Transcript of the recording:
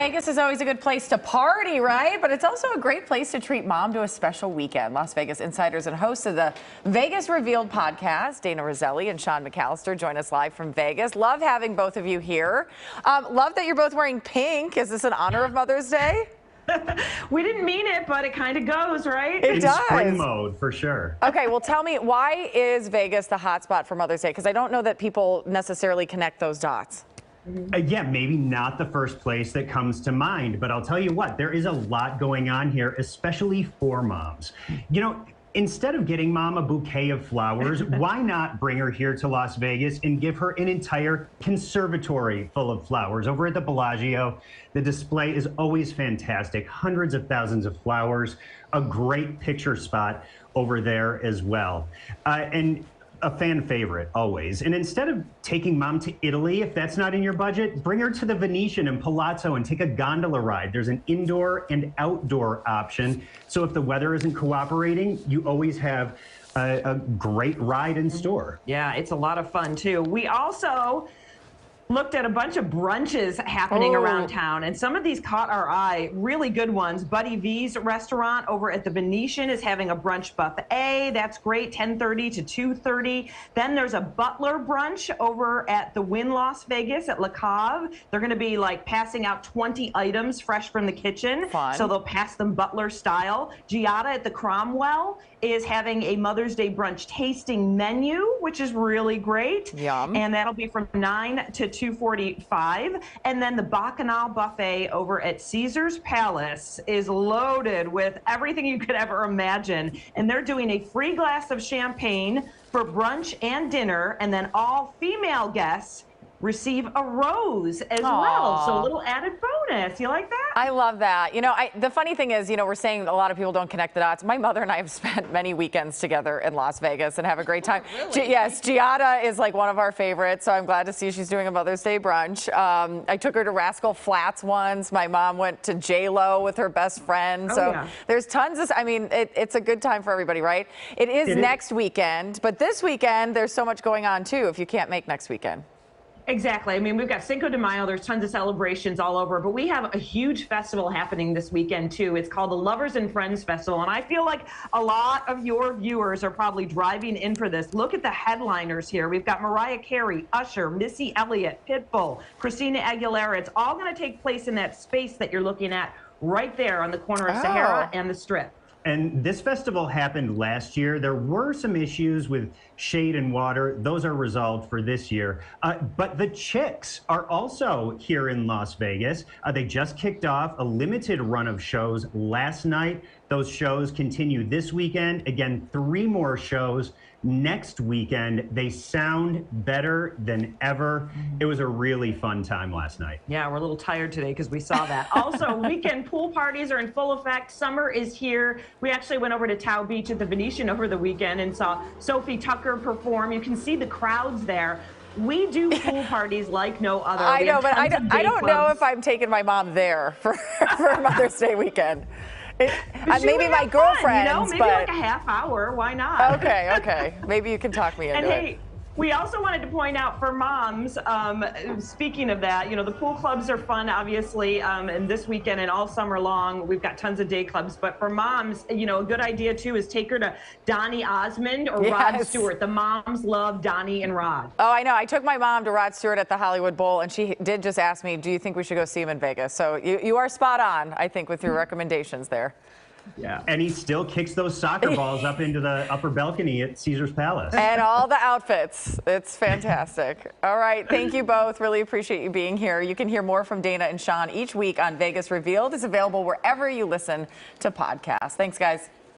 Vegas is always a good place to party, right? But it's also a great place to treat mom to a special weekend. Las Vegas insiders and hosts of the Vegas Revealed podcast, Dana Roselli and Sean McAllister, join us live from Vegas. Love having both of you here. Love that you're both wearing pink. Is this in honor of Mother's Day? We didn't mean it, but it kind of goes, right? It does. Spring mode, for sure. Okay, well, tell me, why is Vegas the hot spot for Mother's Day? Because I don't know that people necessarily connect those dots. Yeah, maybe not the first place that comes to mind, but I'll tell you what, there is a lot going on here, especially for moms. You know, instead of getting mom a bouquet of flowers, why not bring her here to Las Vegas and give her an entire conservatory full of flowers over at the Bellagio? The display is always fantastic. Hundreds of thousands of flowers, a great picture spot over there as well. And a fan favorite always. And instead of taking mom to Italy, if that's not in your budget, bring her to the Venetian and Palazzo and take a gondola ride. There's an indoor and outdoor option. So if the weather isn't cooperating, you always have a great ride in store. Yeah, it's a lot of fun too. We also looked at a bunch of brunches happening around town, and some of these caught our eye, really good ones. Buddy V's restaurant over at the Venetian is having a brunch buffet. That's great, 10:30 to 2:30. Then there's a butler brunch over at the Wynn Las Vegas at Le Cave. They're going to be like passing out 20 items fresh from the kitchen. Fun. So they'll pass them butler style. Giada at the Cromwell is having a Mother's Day brunch tasting menu, which is really great. Yum. And that'll be from 9 to 2:45. And then the Bacchanal buffet over at Caesar's Palace is loaded with everything you could ever imagine. And they're doing a free glass of champagne for brunch and dinner. And then all female guests receive a rose as well. So a little added bonus. You like that? I love that. You know, the funny thing is, you know, we're saying a lot of people don't connect the dots. My mother and I have spent many weekends together in Las Vegas and have a great time. Really? Yes, Giada is like one of our favorites, so I'm glad to see she's doing a Mother's Day brunch. I took her to Rascal Flatts once. My mom went to J-Lo with her best friend. So there's tons of, I mean, it's a good time for everybody, right? It is next weekend, but this weekend there's so much going on too if you can't make next weekend. Exactly. I mean, we've got Cinco de Mayo. There's tons of celebrations all over, but we have a huge festival happening this weekend, too. It's called the Lovers and Friends Festival, and I feel like a lot of your viewers are probably driving in for this. Look at the headliners here. We've got Mariah Carey, Usher, Missy Elliott, Pitbull, Christina Aguilera. It's all going to take place in that space that you're looking at right there on the corner of Sahara and the Strip. And this festival happened last year. There were some issues with shade and water. Those are resolved for this year. But the Chicks are also here in Las Vegas. They just kicked off a limited run of shows last night. Those shows continue this weekend. Again, 3 more shows next weekend. They sound better than ever. It was a really fun time last night. Yeah, we're a little tired today because we saw that. Also, weekend pool parties are in full effect. Summer is here. We actually went over to Tao Beach at the Venetian over the weekend and saw Sophie Tucker perform. You can see the crowds there. We do pool parties like no other. I know, but I don't know if I'm taking my mom there for Mother's Day weekend. Maybe my girlfriends, you know, maybe like a half hour. Why not? Okay. Maybe you can talk me into and hey, it. We also wanted to point out for moms, speaking of that, you know, the pool clubs are fun, obviously, and this weekend and all summer long, we've got tons of day clubs. But for moms, you know, a good idea, too, is take her to Donny Osmond or Rod Stewart. The moms love Donny and Rod. Oh, I know. I took my mom to Rod Stewart at the Hollywood Bowl, and she did just ask me, do you think we should go see him in Vegas? So you are spot on, I think, with your recommendations there. Yeah, and he still kicks those soccer balls up into the upper balcony at Caesar's Palace. And all the outfits. It's fantastic. All right, thank you both. Really appreciate you being here. You can hear more from Dana and Sean each week on Vegas Revealed. It's available wherever you listen to podcasts. Thanks, guys.